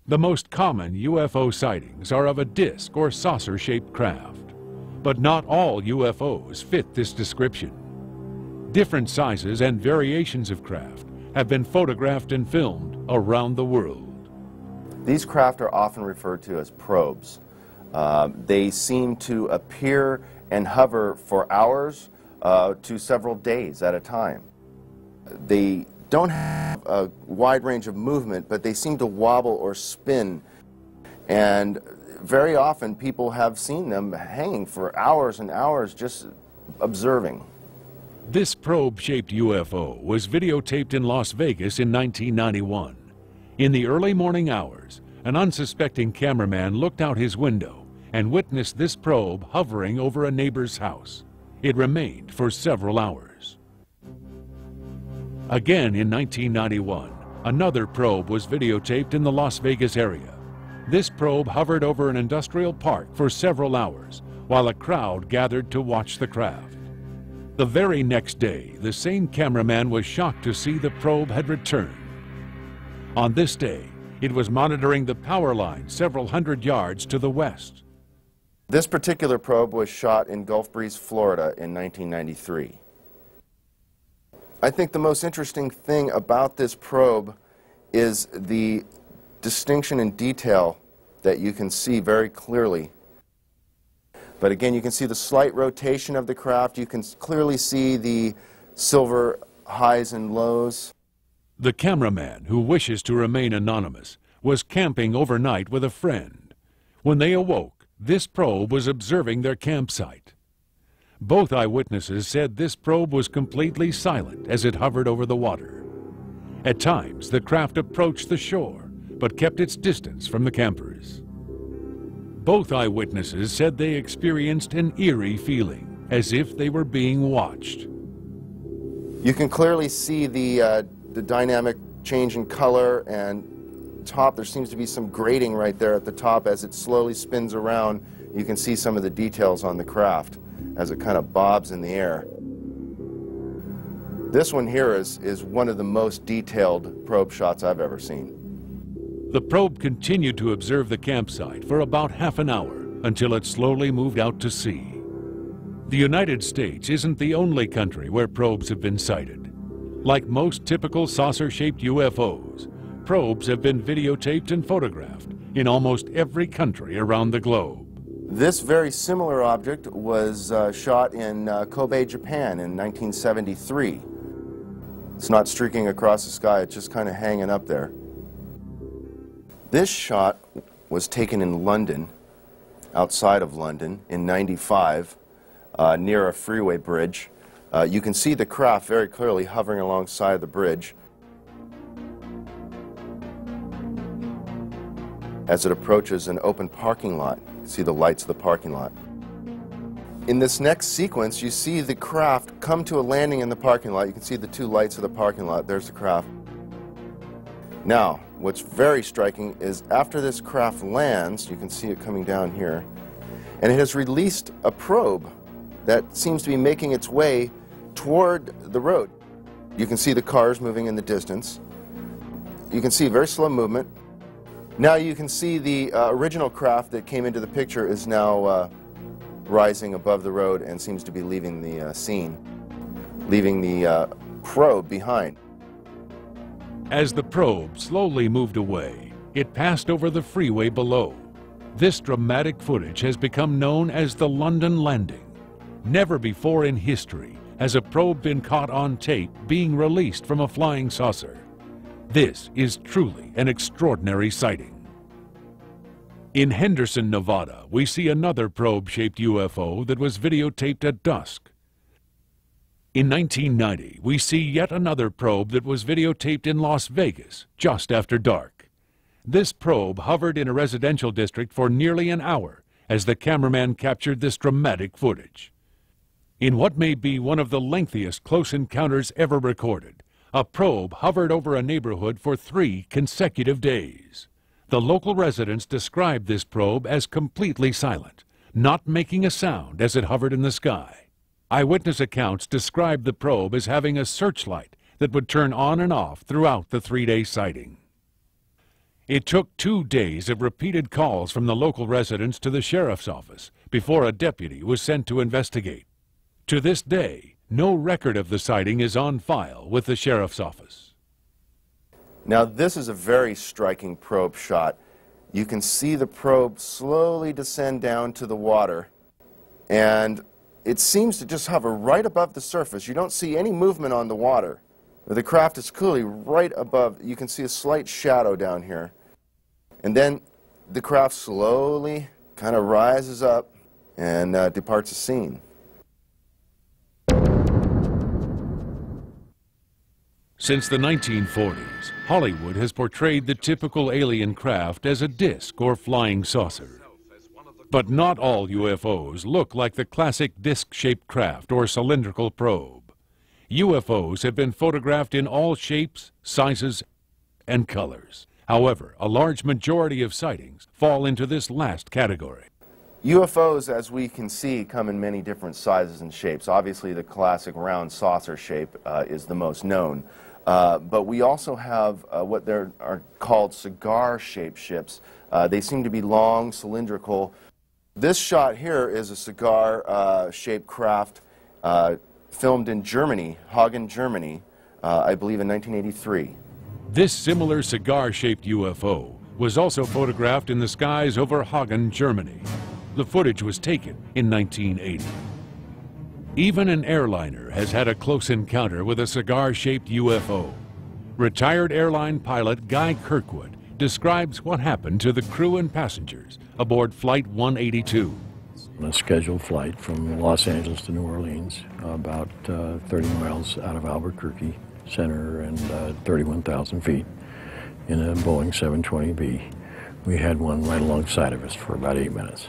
The most common UFO sightings are of a disc or saucer-shaped craft, but not all UFOs fit this description. Different sizes and variations of craft have been photographed and filmed around the world. These craft are often referred to as probes. They seem to appear and hover for hours to several days at a time. They don't have a wide range of movement, but they seem to wobble or spin. And very often people have seen them hanging for hours and hours just observing. This probe-shaped UFO was videotaped in Las Vegas in 1991. In the early morning hours, an unsuspecting cameraman looked out his window and witnessed this probe hovering over a neighbor's house. It remained for several hours. Again in 1991, another probe was videotaped in the Las Vegas area. This probe hovered over an industrial park for several hours while a crowd gathered to watch the craft. The very next day, the same cameraman was shocked to see the probe had returned. On this day, it was monitoring the power line several hundred yards to the west. This particular probe was shot in Gulf Breeze, Florida in 1993. I think the most interesting thing about this probe is the distinction and detail that you can see very clearly. But again, you can see the slight rotation of the craft. You can clearly see the silver highs and lows. The cameraman, who wishes to remain anonymous, was camping overnight with a friend. When they awoke, this probe was observing their campsite. Both eyewitnesses said this probe was completely silent as it hovered over the water. At times, the craft approached the shore, but kept its distance from the campers. Both eyewitnesses said they experienced an eerie feeling, as if they were being watched. You can clearly see the dynamic change in color and top. There seems to be some grating right there at the top as it slowly spins around. You can see some of the details on the craft as it kind of bobs in the air. This one here is one of the most detailed probe shots I've ever seen. The probe continued to observe the campsite for about half an hour until it slowly moved out to sea. The United States isn't the only country where probes have been sighted. Like most typical saucer-shaped UFOs, probes have been videotaped and photographed in almost every country around the globe. This very similar object was shot in Kobe, Japan in 1973. It's not streaking across the sky, it's just kind of hanging up there. This shot was taken in London, outside of London, in '95, near a freeway bridge. You can see the craft very clearly hovering alongside the bridge as it approaches an open parking lot. You can see the lights of the parking lot. In this next sequence, you see the craft come to a landing in the parking lot. You can see the two lights of the parking lot. There's the craft. Now, what's very striking is after this craft lands, you can see it coming down here, and it has released a probe that seems to be making its way toward the road. You can see the cars moving in the distance. You can see very slow movement. Now you can see the original craft that came into the picture is now rising above the road and seems to be leaving the scene, leaving the probe behind. As the probe slowly moved away, it passed over the freeway below. This dramatic footage has become known as the London Landing. Never before in history has a probe been caught on tape being released from a flying saucer. This is truly an extraordinary sighting. In Henderson, Nevada, we see another probe-shaped UFO that was videotaped at dusk. In 1990, we see yet another probe that was videotaped in Las Vegas just after dark. This probe hovered in a residential district for nearly an hour as the cameraman captured this dramatic footage. In what may be one of the lengthiest close encounters ever recorded, a probe hovered over a neighborhood for 3 consecutive days. The local residents described this probe as completely silent, not making a sound as it hovered in the sky. Eyewitness accounts described the probe as having a searchlight that would turn on and off throughout the 3-day sighting. It took 2 days of repeated calls from the local residents to the sheriff's office before a deputy was sent to investigate. To this day, no record of the sighting is on file with the sheriff's office. Now, this is a very striking probe shot. You can see the probe slowly descend down to the water, and it seems to just hover right above the surface. You don't see any movement on the water. The craft is clearly right above. You can see a slight shadow down here. And then the craft slowly kind of rises up and departs the scene. Since the 1940s, Hollywood has portrayed the typical alien craft as a disc or flying saucer. But not all UFOs look like the classic disc-shaped craft or cylindrical probe. UFOs have been photographed in all shapes, sizes, and colors. However, a large majority of sightings fall into this last category. UFOs, as we can see, come in many different sizes and shapes. Obviously, the classic round saucer shape is the most known. But we also have what are called cigar-shaped ships. They seem to be long, cylindrical. This shot here is a cigar-shaped craft filmed in Germany, Hagen, Germany, I believe in 1983. This similar cigar-shaped UFO was also photographed in the skies over Hagen, Germany. The footage was taken in 1980. Even an airliner has had a close encounter with a cigar-shaped UFO. Retired airline pilot Guy Kirkwood describes what happened to the crew and passengers aboard Flight 182. A scheduled flight from Los Angeles to New Orleans, about 30 miles out of Albuquerque Center and 31,000 feet in a Boeing 720B. We had one right alongside of us for about 8 minutes.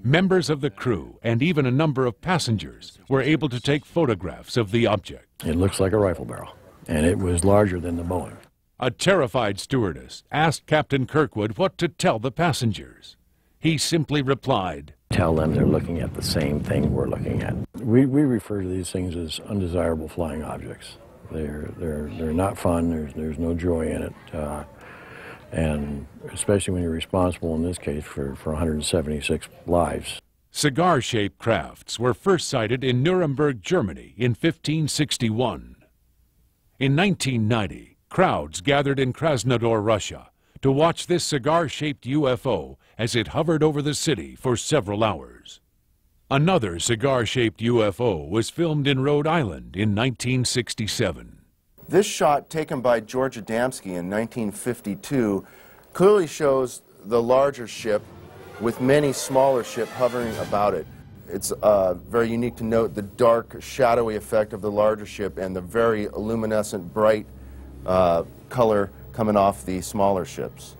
Members of the crew and even a number of passengers were able to take photographs of the object. It looks like a rifle barrel, and it was larger than the Boeing. A terrified stewardess asked Captain Kirkwood what to tell the passengers. He simply replied, Tell them they're looking at the same thing we're looking at. We refer to these things as undesirable flying objects. They're not fun, there's no joy in it. And especially when you're responsible, in this case, for 176 lives. Cigar-shaped crafts were first sighted in Nuremberg, Germany in 1561. In 1990, crowds gathered in Krasnodar, Russia, to watch this cigar-shaped UFO as it hovered over the city for several hours. Another cigar-shaped UFO was filmed in Rhode Island in 1967. This shot, taken by George Adamski in 1952, clearly shows the larger ship with many smaller ships hovering about it. It's very unique to note the dark, shadowy effect of the larger ship and the very luminescent, bright color coming off the smaller ships.